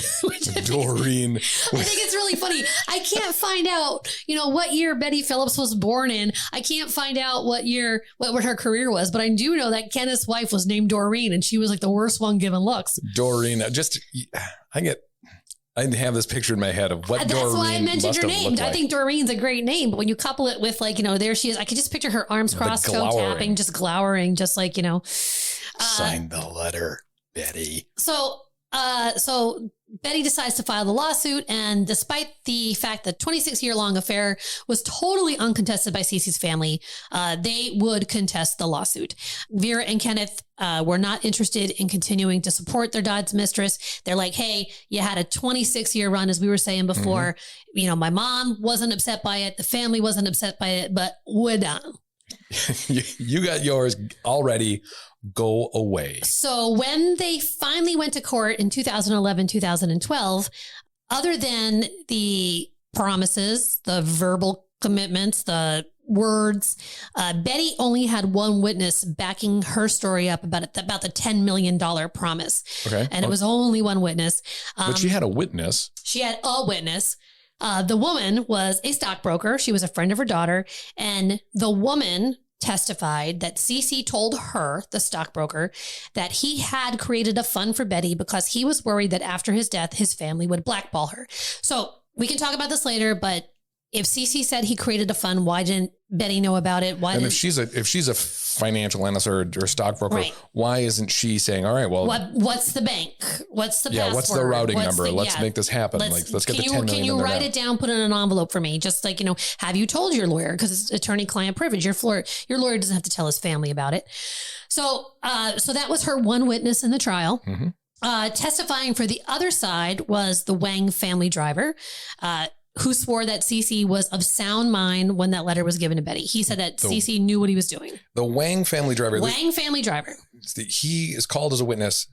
B: Doreen.
A: I think it's really funny. I can't find out, what year Betty Phillips was born in. I can't find out what her career was, but I do know that Kenneth's wife was named Doreen, and she was like the worst one given looks.
B: Doreen. I have this picture in my head of what Doreen
A: That's why I mentioned her name.
B: Like.
A: I think Doreen's a great name, but when you couple it with there she is. I could just picture her arms crossed, toe tapping, just glowering, just like,
B: Sign the letter, Betty.
A: So Betty decides to file the lawsuit, and despite the fact that 26-year-long affair was totally uncontested by Cece's family, they would contest the lawsuit. Vera and Kenneth were not interested in continuing to support their dad's mistress. They're like, hey, you had a 26-year run, as we were saying before. Mm-hmm. My mom wasn't upset by it. The family wasn't upset by it, but we're done.
B: You got yours already. Go away.
A: So when they finally went to court in 2011, 2012, other than the promises, the verbal commitments, the words, Betty only had one witness backing her story up about the $10 million promise.
B: Okay.
A: And it was only one witness.
B: But she had a witness.
A: She had a witness. The woman was a stockbroker. She was a friend of her daughter. And the woman testified that CC told her, the stockbroker, that he had created a fund for Betty because he was worried that after his death, his family would blackball her. So we can talk about this later, but if CC said he created a fund, why didn't Betty know about it?
B: If she's a financial analyst or stockbroker, right, why isn't she saying, all right, well,
A: what's the bank? What's the password?
B: What's the routing number? Let's make this happen. Let's get the $10 million.
A: Can you write it down, put it in an envelope for me? Just like, have you told your lawyer? Because it's attorney-client privilege. Your lawyer doesn't have to tell his family about it. So that was her one witness in the trial. Mm-hmm. Testifying for the other side was the Wang family driver, who swore that CC was of sound mind when that letter was given to Betty. He said that CC knew what he was doing.
B: The Wang family driver.
A: He
B: is called as a witness.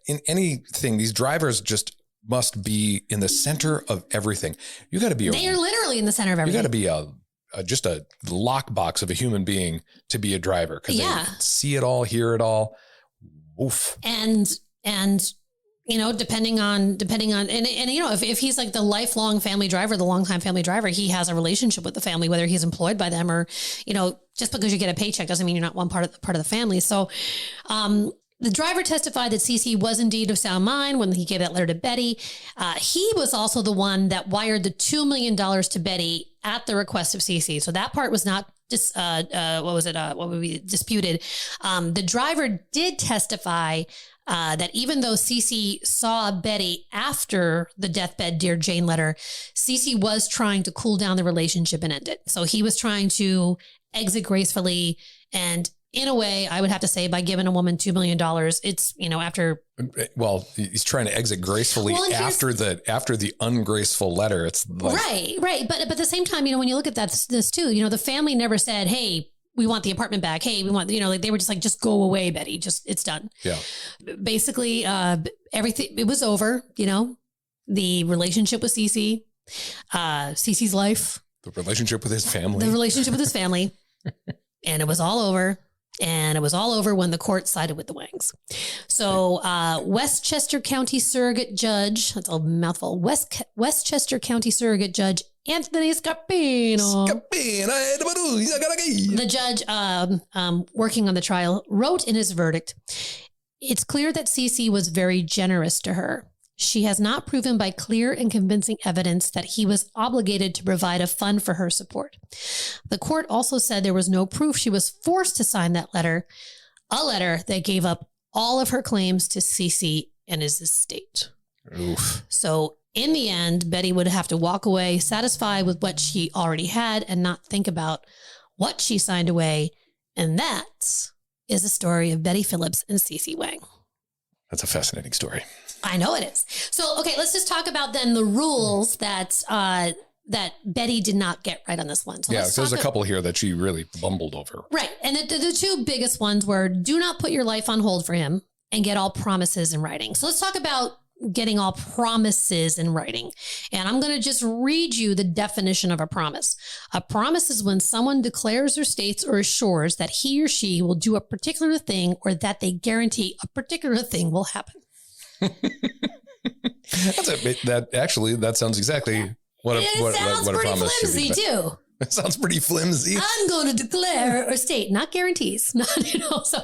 B: In anything, these drivers just must be in the center of everything. You got to be.
A: They are literally in the center of everything.
B: You got to be just a lockbox of a human being to be a driver, because they see it all, hear it all. Oof.
A: And depending on, if he's like the lifelong family driver, the longtime family driver, he has a relationship with the family, whether he's employed by them or, just because you get a paycheck doesn't mean you're not one part of the family. So, The driver testified that CC was indeed of sound mind when he gave that letter to Betty. He was also the one that wired the $2 million to Betty at the request of CC. So that part was not disputed. The driver did testify that even though CC saw Betty after the Deathbed Dear Jane letter, CC was trying to cool down the relationship and end it. So he was trying to exit gracefully, and in a way, I would have to say, by giving a woman $2 million, it's, after.
B: Well, he's trying to exit gracefully after the ungraceful letter. It's like,
A: right. But at the same time, when you look at this too, the family never said, hey, we want the apartment back. Hey, we want, like they were just like, just go away, Betty. Just, it's done.
B: Yeah.
A: Basically, everything, it was over, the relationship with CC, CC's life.
B: The relationship with his family.
A: And it was all over. And it was all over when the court sided with the Wangs. So Westchester County Surrogate Judge, that's a mouthful, Westchester County Surrogate Judge Anthony Scarpino. The judge working on the trial wrote in his verdict, it's clear that CC was very generous to her. She has not proven by clear and convincing evidence that he was obligated to provide a fund for her support. The court also said there was no proof she was forced to sign that letter, a letter that gave up all of her claims to CC and his estate.
B: Oof. So
A: in the end, Betty would have to walk away satisfied with what she already had and not think about what she signed away. And that is the story of Betty Phillips and CC Wang.
B: That's a fascinating story.
A: I know it is. So, okay, let's just talk about then the rules that Betty did not get right on this one. So
B: there's a couple here that she really bumbled over.
A: Right. And the two biggest ones were do not put your life on hold for him and get all promises in writing. So let's talk about getting all promises in writing. And I'm going to just read you the definition of a promise. A promise is when someone declares or states or assures that he or she will do a particular thing or that they guarantee a particular thing will happen.
B: That sounds exactly what a promise should be.
A: Too.
B: It sounds pretty flimsy.
A: I'm going to declare or state, not guarantees. So.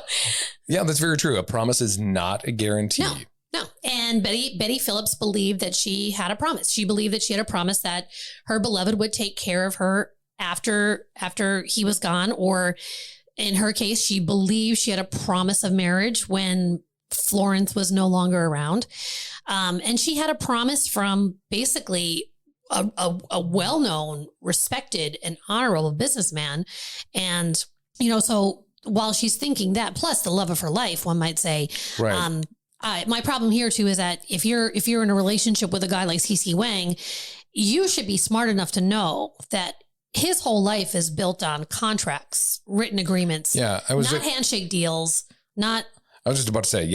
B: Yeah, that's very true. A promise is not a guarantee.
A: No. And Betty Phillips believed that she had a promise. She believed that she had a promise that her beloved would take care of her after he was gone. Or in her case, she believed she had a promise of marriage when Florence was no longer around. And she had a promise from basically a well-known, respected, and honorable businessman. And, so while she's thinking that, plus the love of her life, one might say,
B: right.
A: My problem here too is that if you're in a relationship with a guy like CC Wang, you should be smart enough to know that his whole life is built on contracts, written agreements, not handshake deals, not.
B: I was just about to say,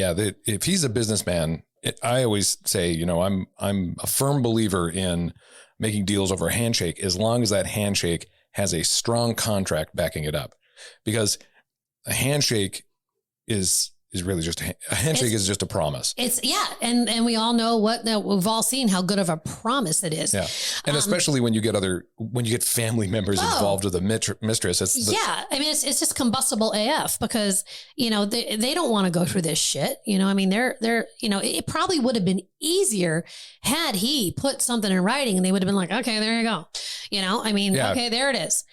B: if he's a businessman, I always say, I'm a firm believer in making deals over a handshake as long as that handshake has a strong contract backing it up, because a handshake is really just a handshake is just a promise. And we all know we've all seen how good of a promise it is. Yeah. And especially when you get family members involved with a mistress.
A: It's just combustible AF because, they don't want to go through this shit. They're it probably would have been easier had he put something in writing and they would have been like, okay, there you go. Okay, there it is.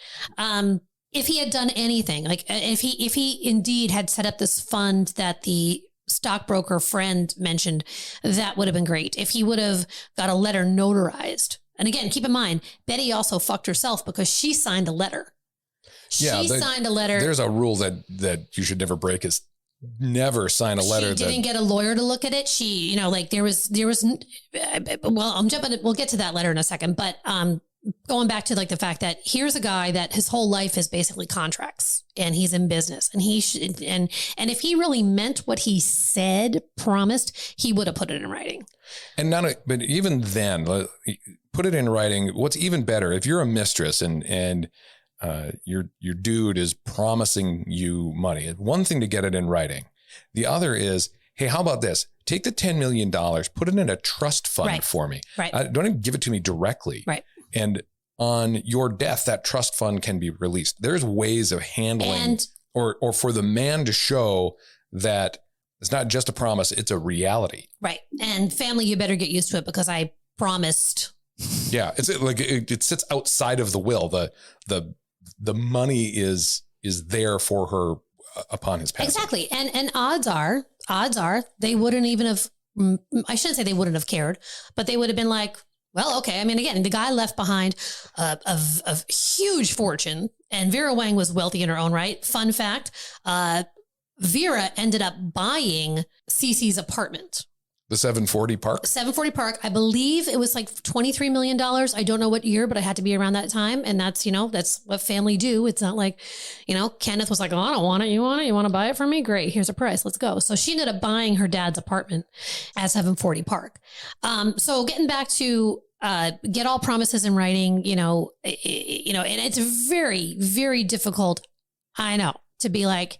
A: If he had done anything, like if he indeed had set up this fund that the stockbroker friend mentioned, that would have been great. If he would have got a letter notarized. And again, keep in mind, Betty also fucked herself because she signed a letter. Signed a letter. There's
B: a rule that you should never break is never sign a letter.
A: She didn't get a lawyer to look at it. She, there was, I'm jumping, we'll get to that letter in a second, but, going back to the fact that here's a guy that his whole life is basically contracts and he's in business and he should, and if he really meant what he said, promised, he would have put it in writing.
B: But even then, put it in writing. What's even better, if you're a mistress and your dude is promising you money, one thing to get it in writing. The other is, hey, how about this? Take the $10 million, put it in a trust fund for me.
A: Right.
B: Don't even give it to me directly.
A: Right.
B: And on your death, that trust fund can be released. There's ways of handling or for the man to show that It's not just a promise. It's a reality.
A: Right. And family, you better get used to it because I promised.
B: Yeah. It's like, it sits outside of the will. The money is there for her upon his passing.
A: Exactly. And odds are they wouldn't even have, I shouldn't say they wouldn't have cared, but they would have been like, well, okay. I mean, again, the guy left behind a huge fortune, and Vera Wang was wealthy in her own right. Fun fact, Vera ended up buying CC's apartment.
B: The 740 Park?
A: 740 Park. I believe it was like $23 million. I don't know what year, but I had to be around that time. And that's, that's what family do. It's not like, Kenneth was like, oh, I don't want it. You want it? You want to buy it from me? Great. Here's a price. Let's go. So she ended up buying her dad's apartment at 740 Park. So getting back to get all promises in writing, and it's very, very difficult. I know. To be like,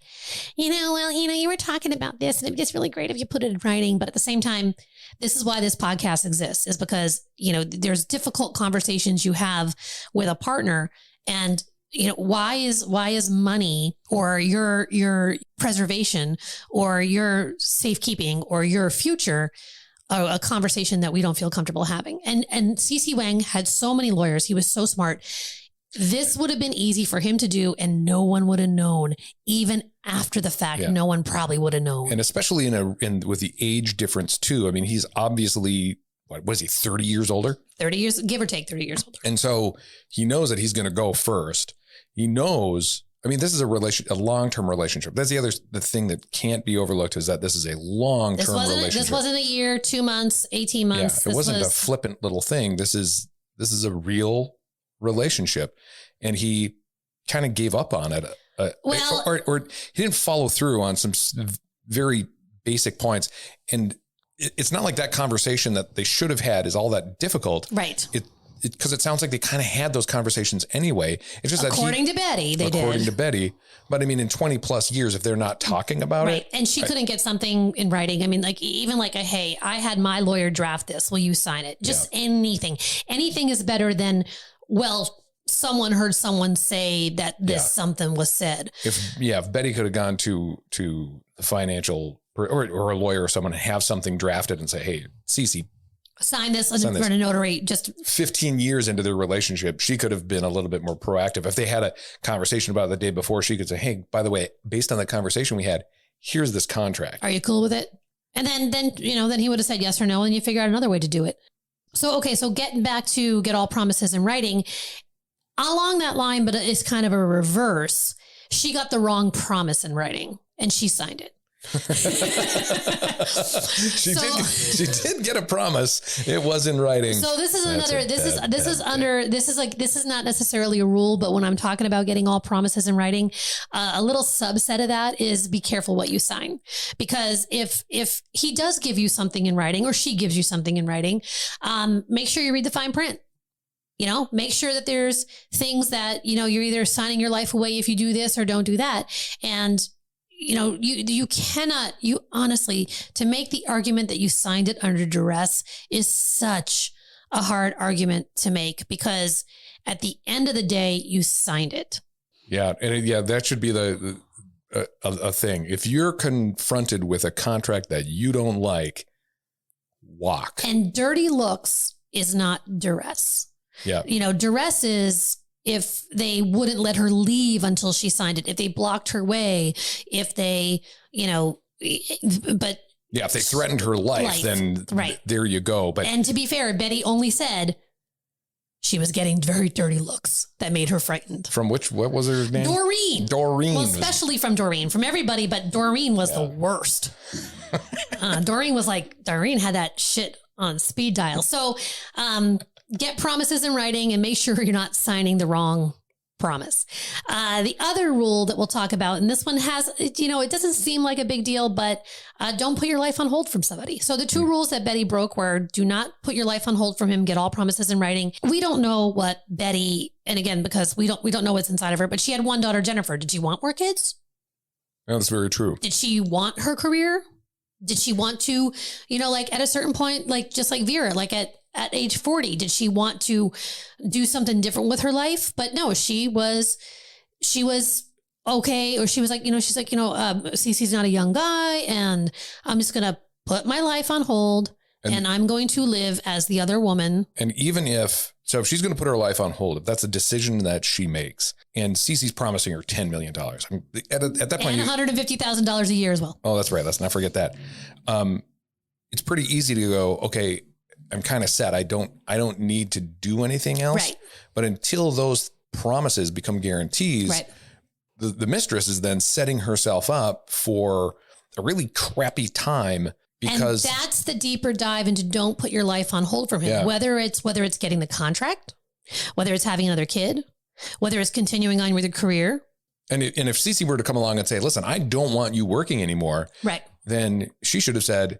A: you were talking about this and it'd be just really great if you put it in writing. But at the same time, this is why this podcast exists, is because, there's difficult conversations you have with a partner, and, why is money or your preservation or your safekeeping or your future a conversation that we don't feel comfortable having? And CC Wang had so many lawyers. He was so smart. This would have been easy for him to do, and no one would have known. Even after the fact, no one probably would have known.
B: And especially with the age difference too. I mean, he's obviously, what is he, 30 years older?
A: 30 years, give or take 30 years older.
B: And so he knows that he's going to go first. He knows, I mean, this is a long-term relationship. That's the thing that can't be overlooked, is that this is a long-term relationship.
A: This wasn't a year, 2 months, 18 months.
B: Yeah, it wasn't a flippant little thing. This is a real relationship, and he kind of gave up on it. Or he didn't follow through on some very basic points. And it's not like that conversation that they should have had is all that difficult.
A: Right.
B: Because it sounds like they kind of had those conversations anyway. It's just
A: according to Betty, they did.
B: According to Betty. But I mean, in 20 plus years, if they're not talking about it.
A: And she couldn't get something in writing. I mean, like even like hey, I had my lawyer draft this. Will you sign it? Just anything. Anything is better than, well, someone heard someone say that this something was said. If
B: Betty could have gone to the financial or a lawyer or someone and have something drafted and say, hey, CC,
A: sign this in front of notary. Just
B: 15 years into their relationship, she could have been a little bit more proactive. If they had a conversation about it the day before, she could say, hey, by the way, based on the conversation we had, here's this contract.
A: Are you cool with it? And then he would have said yes or no, and you figure out another way to do it. So getting back to get all promises in writing, along that line, but it's kind of a reverse. She got the wrong promise in writing and she signed it.
B: She did get a promise. It was in writing.
A: So this is this is not necessarily a rule, but when I'm talking about getting all promises in writing, a little subset of that is be careful what you sign, because if he does give you something in writing or she gives you something in writing, make sure you read the fine print. Make sure that there's things that, you're either signing your life away if you do this or don't do that. And you honestly, to make the argument that you signed it under duress is such a hard argument to make, because at the end of the day, you signed it.
B: Yeah. And that should be a thing. If you're confronted with a contract that you don't like, walk.
A: And dirty looks is not duress.
B: Yeah.
A: Duress is if they wouldn't let her leave until she signed it, if they blocked her way, if they, but
B: yeah, if they threatened her life, then there you go.
A: And to be fair, Betty only said she was getting very dirty looks that made her frightened.
B: From what was her name? Doreen. Well,
A: especially from Doreen, from everybody, but Doreen was the worst. Doreen had that shit on speed dial. So, get promises in writing and make sure you're not signing the wrong promise. The other rule that we'll talk about, and this one has, it doesn't seem like a big deal, but don't put your life on hold from somebody. So the two rules that Betty broke were do not put your life on hold from him, get all promises in writing. We don't know what Betty, and again, because we don't know what's inside of her, but she had one daughter, Jennifer. Did she want more kids?
B: That's very true.
A: Did she want her career? Did she want to, at a certain point, just like Vera, at age 40, did she want to do something different with her life? But no, she was okay. Or she was like, she's like, Cece's not a young guy and I'm just going to put my life on hold and I'm going to live as the other woman.
B: And even if she's going to put her life on hold, if that's a decision that she makes, and Cece's promising her $10 million. I mean, at that point,
A: and $150,000 a year as well.
B: Oh, that's right. Let's not forget that. It's pretty easy to go, okay, I'm kind of set. I don't need to do anything else.
A: Right.
B: But until those promises become guarantees,
A: right.
B: the mistress is then setting herself up for a really crappy time. Because
A: and that's the deeper dive into don't put your life on hold for him.
B: Yeah.
A: Whether it's getting the contract, whether it's having another kid, whether it's continuing on with your career.
B: And if CC were to come along and say, listen, I don't want you working anymore.
A: Right.
B: Then she should have said,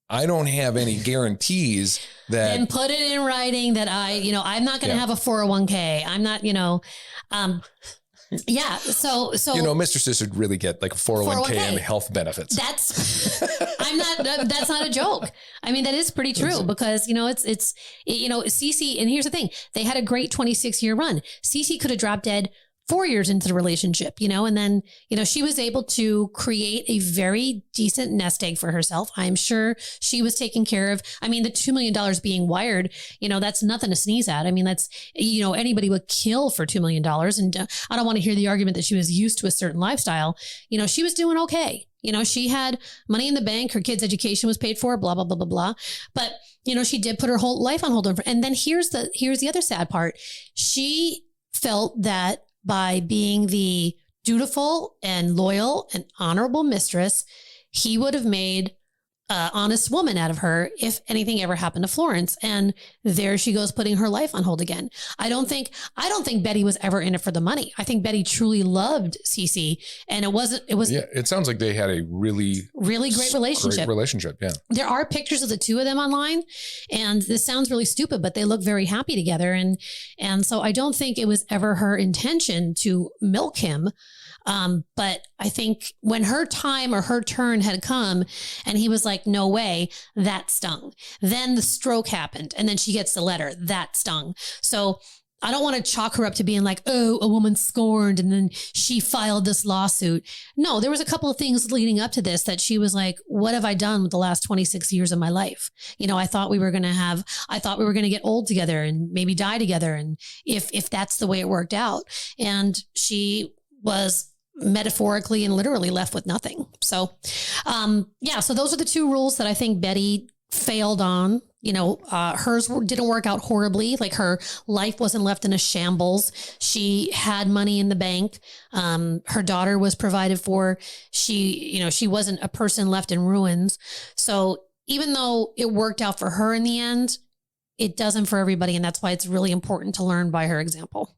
B: I don't have any guarantees that.
A: And put it in writing that I'm not going to have a 401k. I'm not, yeah. So,
B: mistresses should really get like a 401k and health benefits.
A: That's not a joke. I mean, that is pretty true because, Cece, and here's the thing, they had a great 26-year run. Cece could have dropped dead 4 years into the relationship, and then, she was able to create a very decent nest egg for herself. I'm sure she was taken care of. I mean, the $2 million being wired, that's nothing to sneeze at. I mean, that's, anybody would kill for $2 million. And I don't want to hear the argument that she was used to a certain lifestyle. She was doing okay. She had money in the bank. Her kids' education was paid for, blah, blah, blah, blah, blah. But, she did put her whole life on hold. And then here's the other sad part. She felt that by being the dutiful and loyal and honorable mistress, he would have made an honest woman out of her if anything ever happened to Florence. And there she goes, putting her life on hold again. I don't think Betty was ever in it for the money. I think Betty truly loved Cece, and it was.
B: Yeah, it sounds like they had a really
A: great relationship.
B: Yeah.
A: There are pictures of the two of them online, and this sounds really stupid, but they look very happy together. And so I don't think it was ever her intention to milk him. But I think when her time or her turn had come and he was like, no way, that stung. Then the stroke happened and then she gets the letter that stung. So I don't want to chalk her up to being like, oh, a woman scorned and then she filed this lawsuit. No, there was a couple of things leading up to this that she was like, what have I done with the last 26 years of my life? I thought we were going to get old together and maybe die together. And if that's the way it worked out, and she was metaphorically and literally left with nothing. So, so those are the two rules that I think Betty failed on. Hers didn't work out horribly. Like, her life wasn't left in a shambles. She had money in the bank. Her daughter was provided for. She wasn't a person left in ruins. So even though it worked out for her in the end, it doesn't for everybody. And that's why it's really important to learn by her example.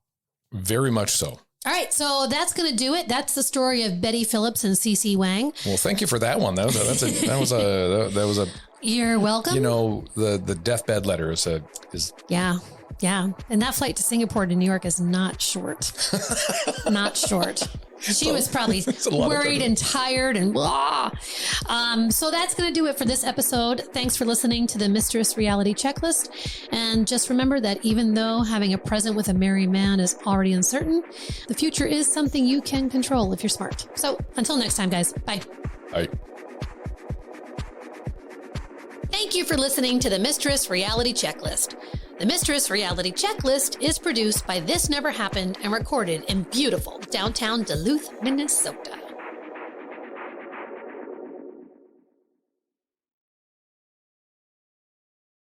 B: Very much so.
A: All right, so that's going to do it. That's the story of Betty Phillips and CC Wang.
B: Well, thank you for that one. That was a.
A: You're welcome.
B: The deathbed letter is.
A: Yeah. And that flight to Singapore to New York is not short. Not short. She was probably worried and tired and blah. So that's going to do it for this episode. Thanks for listening to the Mistress Reality Checklist. And just remember that even though having a present with a merry man is already uncertain, the future is something you can control if you're smart. So until next time, guys. Bye.
B: Bye.
A: Thank you for listening to the Mistress Reality Checklist. The Mistress Reality Checklist is produced by This Never Happened and recorded in beautiful downtown Duluth, Minnesota.